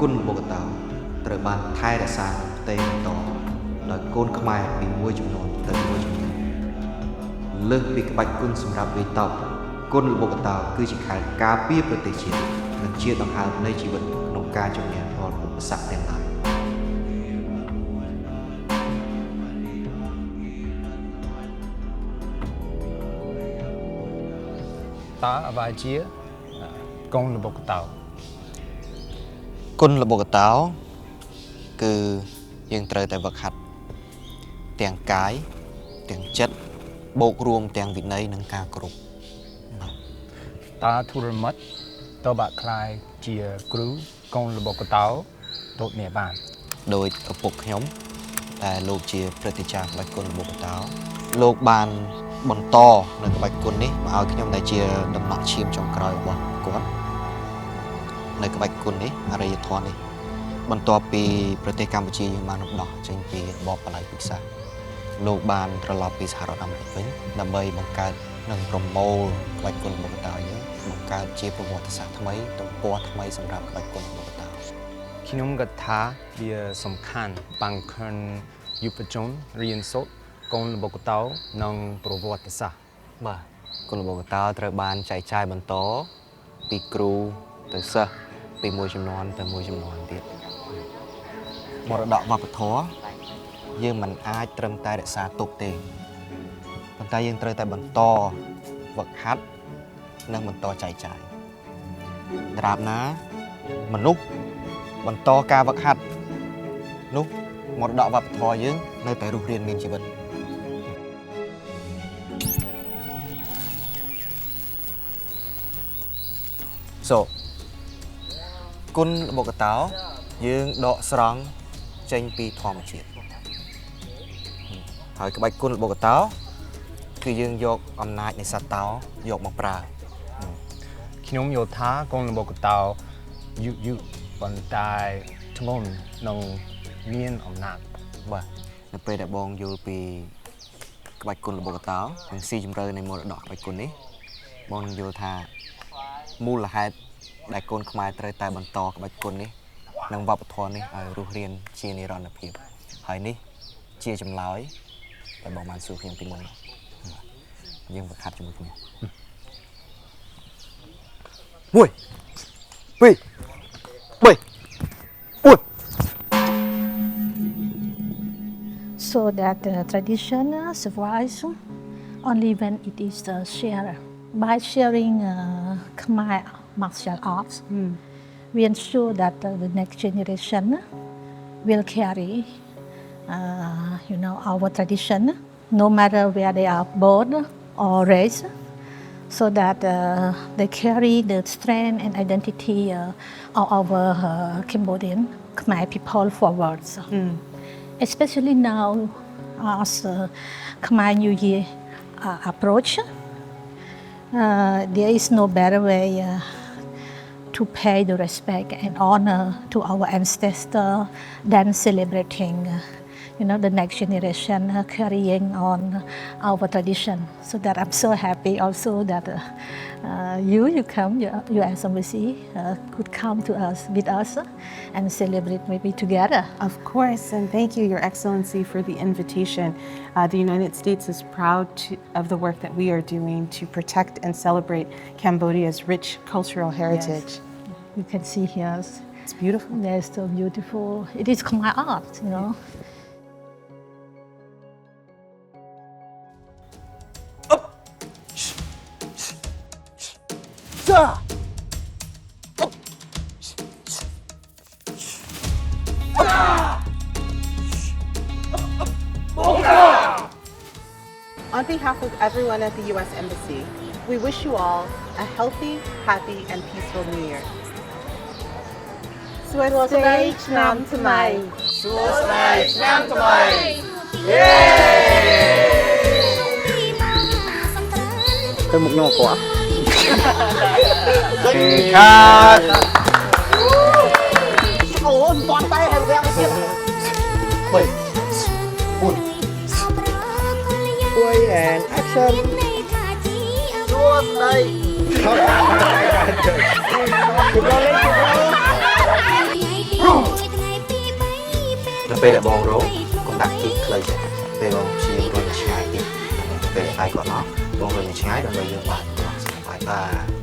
นบกตาตระบานไทยรักษาเตยต่อโดยก้นขมายปีมวยจำนวนเติมมวยจำนวนเลิกปีกบัดกุนสำหรับวิตอบก้นบกตาคือจิตขายกาเปียประเทศจีนเงินเชื่อต่างหากในชีวิตนงการจำเนียนรอดอุปสรรคเต็มหลายตาอวายเจียกงระบบเต่าគុណរបស់កតោគឺយើងត្រូវតែវឹកហាត់ទាំងកាយទាំងចិត្តបូករួមទាំងវិន័យនិងការគោរពตาธุរមិត្តតបាក់ខ្លាយជាគ្រូកងរបស់កតោទោតនេះបានដោយឪពុកខ្ញុំដែលលោកជាព្រឹទ្ធាចារ្យក្បាច់គុណរបស់កតោលោកបានបន្តនៅក្បាច់គុណនេះមកឲ្យខ្ញុំដែលជាដំណក់ឈាមចុងក្រោយរបស់គាត់នៅក្បាច់គុណនេះអរិយធម៌នេះបន្ទាប់ពីប្រទេសកម្ពុជាយើងបានរំដោះចេញពីរបបបល្ល័ង្កពិសាលោកបានត្រឡប់ពីសហរដ្ឋអាមេរិកវិញដើម្បីបង្កើតនិងប្រមូលក្បាច់គុណរបស់កតោយើងបង្កើតជាប្រវត្តិសាស្ត្រថ្មីទំព័រថ្មីសម្រាប់ក្បាច់គុណរបស់កតោខ្ញុំគិតថាវាសំខាន់បង្កើនយុវជនរៀនសូត្រកងរបស់កតោនិងប្រវត្តិសាស្ត្របាទគុណរបស់កតោត្រូវបានចែកចាយបន្តពីគ្រូទៅសិស្សពីមួយចំនួនទៅមួយចំនួនទៀតមរតកវប្បធម៌យើងមិនអាចត្រឹមតែរក្សាទុកទេប៉ុន្តែយើងត្រូវតែបន្តវឹកហាត់និងបន្តចែកចាយត្រាបណាមនុស្សបន្តការវឹកហាត់នោះមរតកវប្បធម៌យើងនៅតែរស់រានមានជីវិតគុណរបស់កតោយើងដកស្រង់ចេញពីធម្មជាតិហើយក្បាច់គុណរបស់កតោគឺយើងយកអំណាចនៃសត្វតោយកមកប្រើខ្ញុំយល់ថាកងរបស់កតោយូប៉ុន្តែធ្ងន់និងមានអំណាចបាទនៅពេលដែលបងយល់ពីក្បាច់គុណរបស់កតោនិងស៊ីជម្រៅនៃមរតកក្បាច់គុណនេះបងនឹងយល់ថាមូលហេតុដែលកូនខ្មែរត្រូវតែបន្តក្បាច់គុណនេះនិងវប្បធម៌នេះឲ្យរស់រានជានិរន្តរភាពហើយនេះជាចម្លើយដែលបងបានសួរខ្ញុំពីមុនយើងវឹកហាត់ជាមួយគ្នា1 2 3 4 So that the tradition survives only when it is shared. By sharing Khmer martial arts, we ensure that the next generation will carry, our tradition, no matter where they are born or raised, so that they carry the strength and identity of our Cambodian Khmer people forwards. Especially now, as Khmer New Year approach, there is no better way to pay the respect and honor to our ancestors than celebrating, the next generation carrying on our tradition. So that I'm so happy also that you as embassy could come to us with us and celebrate maybe together. Of course, and thank you, Your Excellency, for the invitation. The United States is proud of the work that we are doing to protect and celebrate Cambodia's rich cultural heritage. Yes. You can see here. It's beautiful. They're so beautiful. It is Khmer art, On behalf of everyone at the U.S. Embassy, we wish you all a healthy, happy, and peaceful New Year. សួស្តីឆ្នាំថ្មីសួស្តីឆ្នាំថ្មីយេទៅមុខខ្ញុំគាត់ខាតអូនតន់តែហើយវាក់ទៀត3 4 and action សួស្តីជម្រាបលា ដល់ពេលដែលបងរងកុំដាក់គីខ្លីចេះពេលបងព្យាយាមរុញឆ្ងាយតិចពេលឯងគាត់មកបងរុញឆ្ងាយដើម្បីយើងបានស្គាល់បាទ